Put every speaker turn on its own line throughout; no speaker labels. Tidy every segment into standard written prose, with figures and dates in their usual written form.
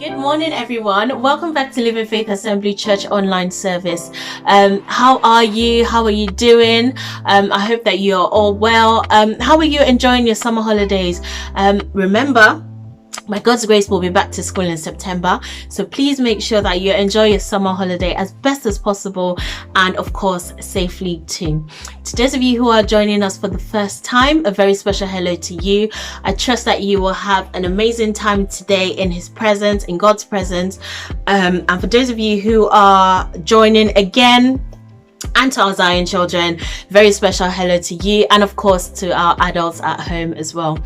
Good morning, everyone. Welcome back to Living Faith Assembly Church online service. How are you? How are you doing? I hope that you're all well. How are you enjoying your summer holidays? Remember, by God's grace, we'll be back to school in September. So please make sure that you enjoy your summer holiday as best as possible and, of course, safely too. To those of you who are joining us for the first time, a very special hello to you. I trust that you will have an amazing time today in His presence, in God's presence. And for those of you who are joining again, and to our Zion children, very special hello to you, and of course to our adults at home as well.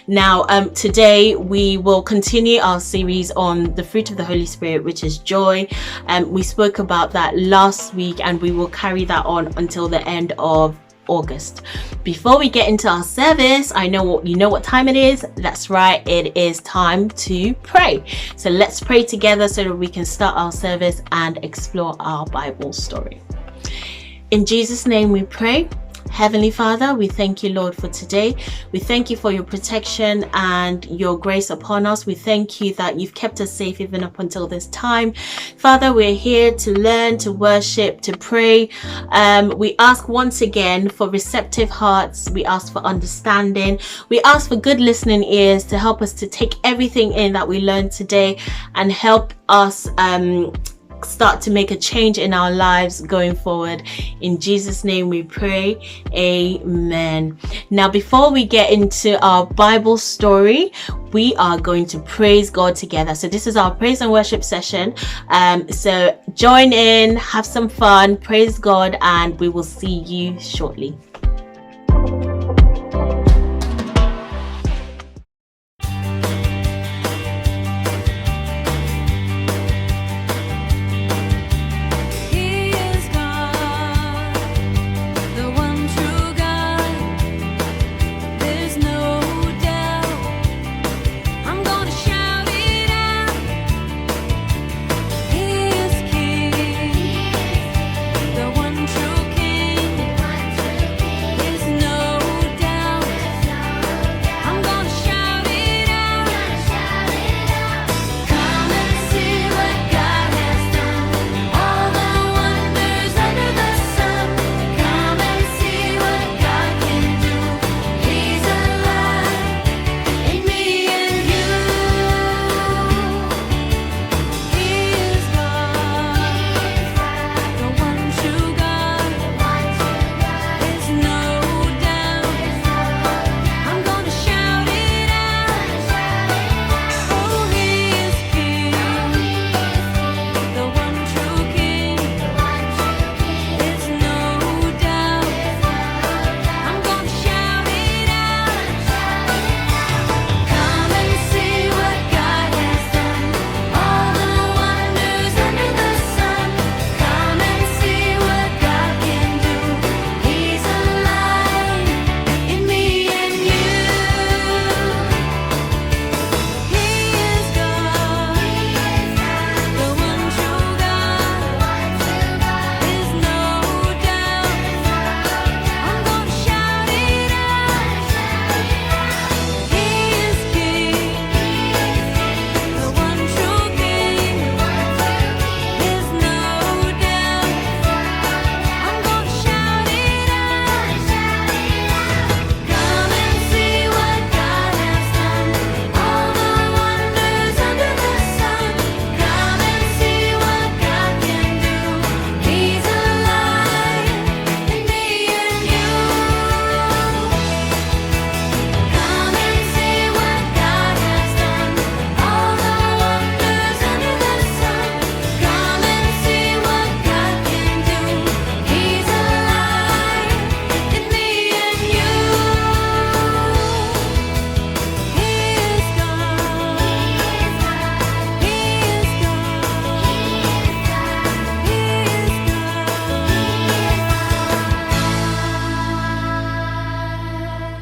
Now, today we will continue our series on the fruit of the Holy Spirit, which is joy. We spoke about that last week, and we will carry that on until the end of August. Before we get into our service, I know you know what time it is. That's right, it is time to pray. So let's pray together so that we can start our service and explore our Bible story. In Jesus' name we pray. Heavenly Father, we thank you, Lord, for today. We thank you for your protection and your grace upon us. We thank you that you've kept us safe even up until this time. Father, we're here to learn, to worship, to pray. We ask once again for receptive hearts. We ask for understanding. We ask for good listening ears to help us to take everything in that we learned today and help us start to make a change in our lives going forward. In Jesus' name we pray. Amen. Now, before we get into our Bible story, we are going to praise God together. So this is our praise and worship session. So join in, have some fun, praise God, and we will see you shortly.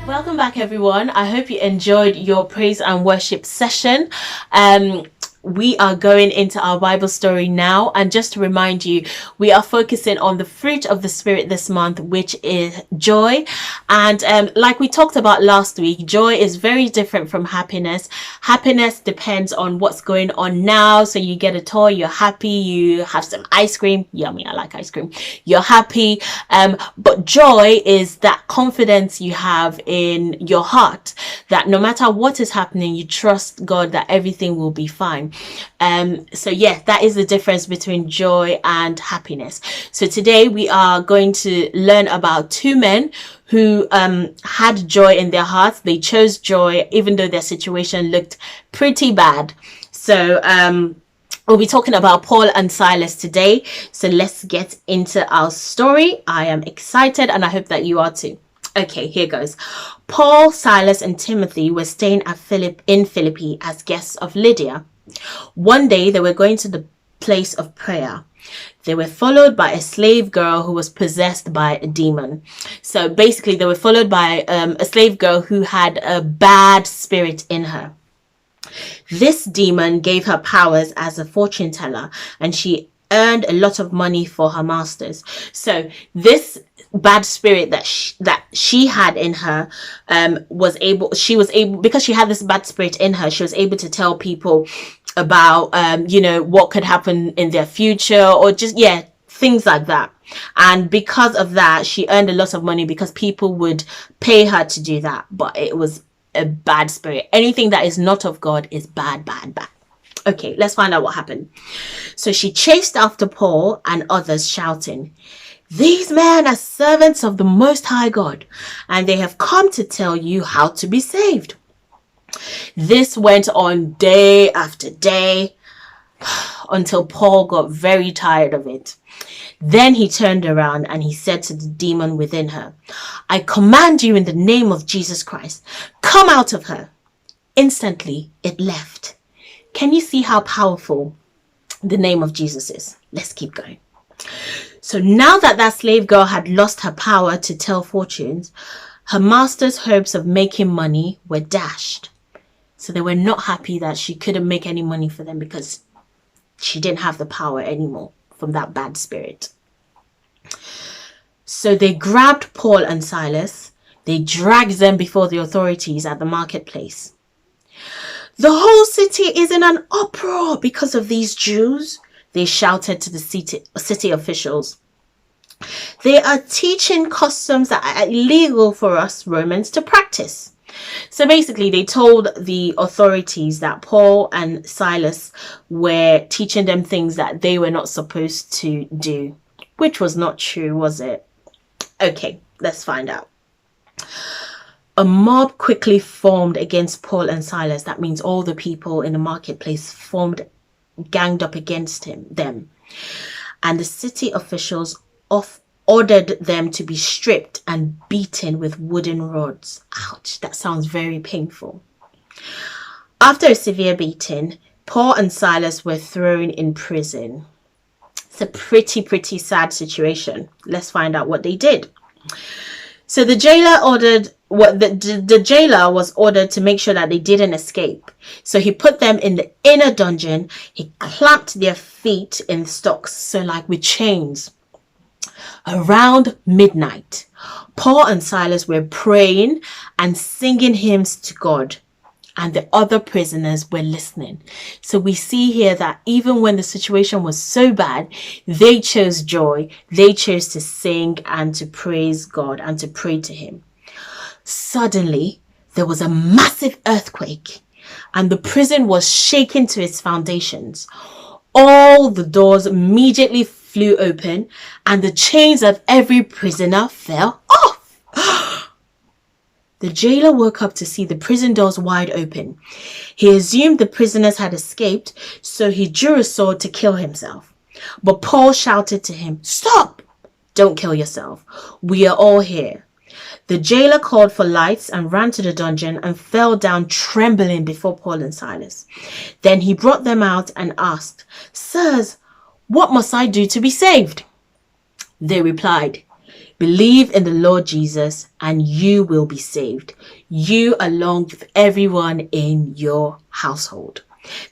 Welcome back, everyone. I hope you enjoyed your praise and worship session. we are going into our Bible story now. And just to remind you, we are focusing on the fruit of the Spirit this month, which is joy. And like we talked about last week, joy is very different from happiness. Happiness depends on what's going on now. So you get a toy, you're happy, you have some ice cream. Yummy, I like ice cream. You're happy. But joy is that confidence you have in your heart that no matter what is happening, you trust God that everything will be fine. So yeah, that is the difference between joy and happiness. So today we are going to learn about two men who had joy in their hearts. They chose joy even though their situation looked pretty bad. So we'll be talking about Paul and Silas today. So let's get into our story. I am excited and I hope that you are too. Okay, here goes. Paul, Silas, and Timothy were staying in Philippi as guests of Lydia. One day they were going to the place of prayer. They were followed by a slave girl who was possessed by a demon. So basically they were followed by a slave girl who had a bad spirit in her. This demon gave her powers as a fortune teller, and she earned a lot of money for her masters. So this bad spirit that she had in her was able because she had this bad spirit in her, she was able to tell people about what could happen in their future, or just things like that. And because of that, she earned a lot of money because people would pay her to do that. But it was a bad spirit. Anything that is not of God is bad. Okay, let's find out what happened. So she chased after Paul and others, shouting, "These men are servants of the Most High God, and they have come to tell you how to be saved." This went on day after day until Paul got very tired of it. Then he turned around and he said to the demon within her, "I command you in the name of Jesus Christ, come out of her." Instantly, it left. Can you see how powerful the name of Jesus is? Let's keep going. So now that slave girl had lost her power to tell fortunes, her master's hopes of making money were dashed. So they were not happy that she couldn't make any money for them because she didn't have the power anymore from that bad spirit. So they grabbed Paul and Silas. They dragged them before the authorities at the marketplace. "The whole city is in an uproar because of these Jews," they shouted to the city officials. "They are teaching customs that are illegal for us Romans to practice." So basically they told the authorities that Paul and Silas were teaching them things that they were not supposed to do, which was not true, was it? Okay, let's find out. A mob quickly formed against Paul and Silas. That means all the people in the marketplace ganged up against them. And the city officials ordered them to be stripped and beaten with wooden rods. Ouch, that sounds very painful. After a severe beating, Paul and Silas were thrown in prison. It's a pretty sad situation. Let's find out what they did. So the jailer was ordered to make sure that they didn't escape. So he put them in the inner dungeon. He clamped their feet in stocks, so like with chains. Around midnight, Paul and Silas were praying and singing hymns to God, and the other prisoners were listening. So we see here that even when the situation was so bad, they chose joy. They chose to sing and to praise God and to pray to him. Suddenly, there was a massive earthquake, and the prison was shaken to its foundations. All the doors immediately flew open, and the chains of every prisoner fell off. The jailer woke up to see the prison doors wide open. He assumed the prisoners had escaped, so he drew a sword to kill himself. But Paul shouted to him, "Stop! Don't kill yourself. We are all here." The jailer called for lights and ran to the dungeon and fell down trembling before Paul and Silas. Then he brought them out and asked, "Sirs, what must I do to be saved?" They replied, "Believe in the Lord Jesus and you will be saved, you along with everyone in your household."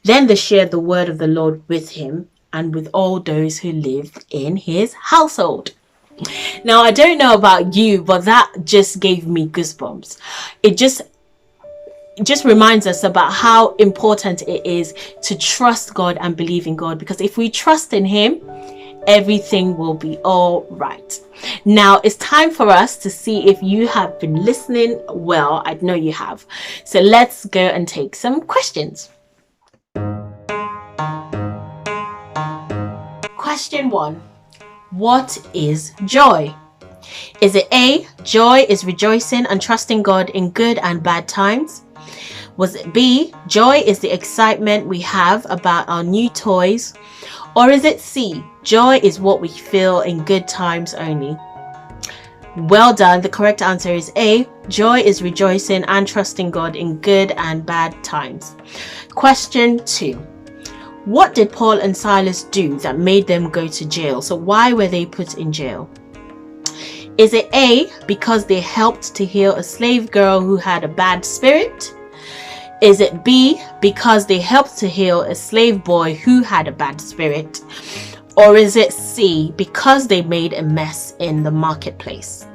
Then they shared the word of the Lord with him and with all those who lived in his household. Now, I don't know about you, but that just gave me goosebumps. It just reminds us about how important it is to trust God and believe in God, because if we trust in him, everything will be all right. Now it's time for us to see if you have been listening well. I know you have. So let's go and take some questions. Question 1. What is joy? Is it A, joy is rejoicing and trusting God in good and bad times? Was it B, joy is the excitement we have about our new toys? Or is it C, joy is what we feel in good times only? Well done. The correct answer is A, joy is rejoicing and trusting God in good and bad times. Question 2. What did Paul and Silas do that made them go to jail? So why were they put in jail? Is it A, because they helped to heal a slave girl who had a bad spirit? Is it B, because they helped to heal a slave boy who had a bad spirit? Or is it C, because they made a mess in the marketplace?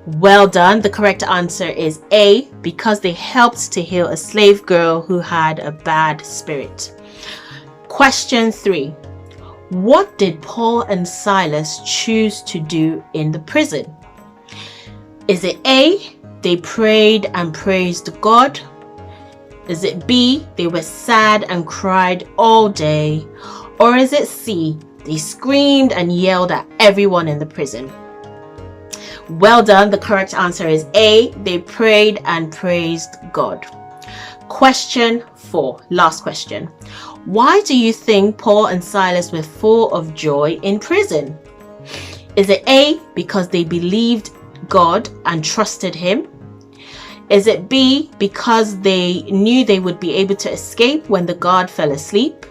Well done. The correct answer is A, because they helped to heal a slave girl who had a bad spirit. Question 3. What did Paul and Silas choose to do in the prison? Is it A, they prayed and praised God? Is it B, they were sad and cried all day? Or is it C, they screamed and yelled at everyone in the prison? Well done. The correct answer is A, they prayed and praised God. Question 4, last question. Why do you think Paul and Silas were full of joy in prison? Is it A, because they believed God and trusted him? Is it B, because they knew they would be able to escape when the guard fell asleep?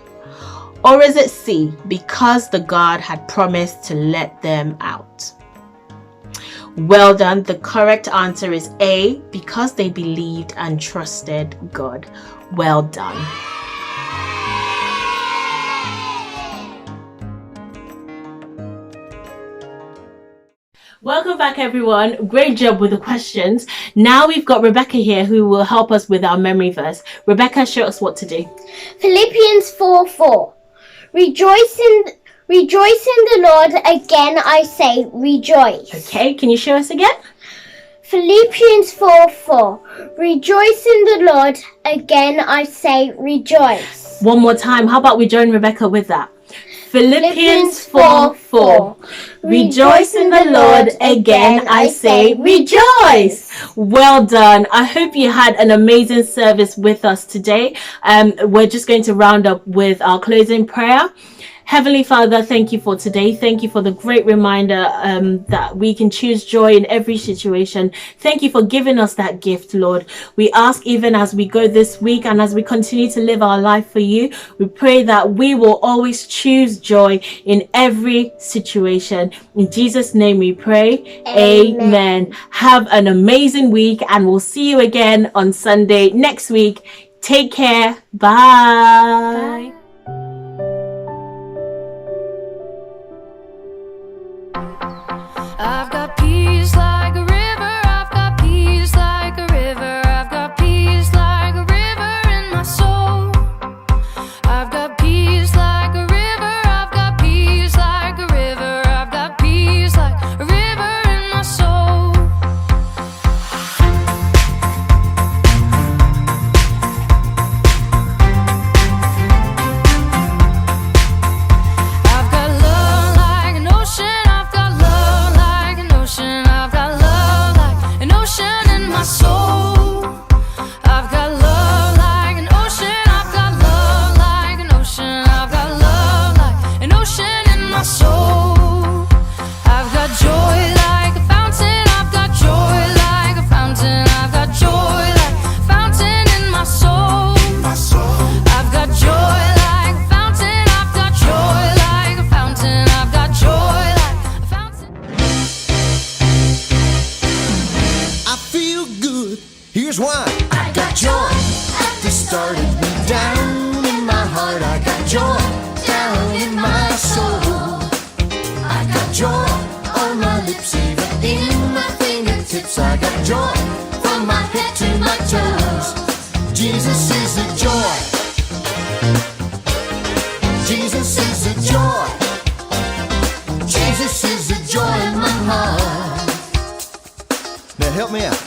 Or is it C, because the guard had promised to let them out? Well done. The correct answer is A, because they believed and trusted God. Well done. Welcome back, everyone. Great job with the questions. Now we've got Rebecca here who will help us with our memory verse. Rebecca, show us what to do.
Philippians 4:4. Rejoice in the Lord. Again I say rejoice.
Okay, can you show us again?
Philippians 4:4. Rejoice in the Lord. Again I say rejoice.
One more time. How about we join Rebecca with that? Philippians 4:4. Rejoice in the Lord. Again I say rejoice. Well done. I hope you had an amazing service with us today. We're just going to round up with our closing prayer. Heavenly Father, thank you for today. Thank you for the great reminder that we can choose joy in every situation. Thank you for giving us that gift, Lord. We ask, even as we go this week and as we continue to live our life for you, we pray that we will always choose joy in every situation. In Jesus' name we pray. Amen. Have an amazing week, and we'll see you again on Sunday next week. Take care. Bye.
I've got peace like a river, I've got peace like a river, I've got peace like a river in my soul. I've got peace like a river, I've got peace like a river, I've got peace like a river in my soul. I've got love like an ocean, I've got love like an ocean, I've got love like an ocean in my soul. I've got love like an ocean, I've got love like an ocean, I've got love like an ocean in my soul. I've got joy like a fountain, I've got joy like a fountain, I've got joy like a fountain in my soul. I've got joy like a fountain, I've got joy like a fountain, I've got joy like a fountain.
I feel good, here's why. I got joy, this started me down. joy down in my soul. I got joy on my lips, even in my fingertips. I got joy from my head to my toes. Jesus is the joy. Jesus is the joy. Jesus is the joy in my heart. Now help me out.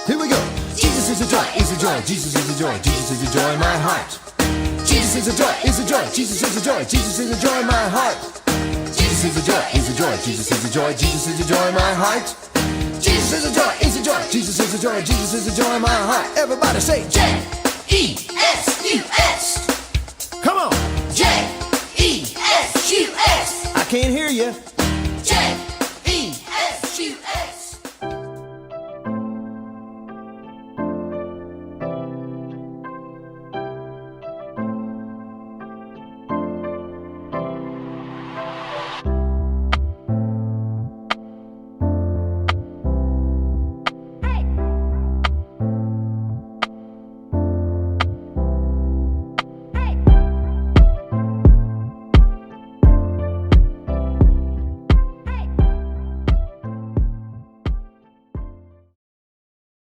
Here we go. Jesus is the joy, is the joy. Jesus is the joy. Jesus is the joy in my heart. Jesus is the joy, is the joy. Jesus is the joy. Jesus is the joy in my heart. Jesus is the joy, is the joy. Jesus is the joy. Jesus is the joy in my heart. Jesus is the joy, is the joy. Jesus is the joy. Jesus is the joy in my heart. Everybody say J-E-S-U-S. Come on. J-E-S-U-S. I can't hear you. J-E-S-U-S.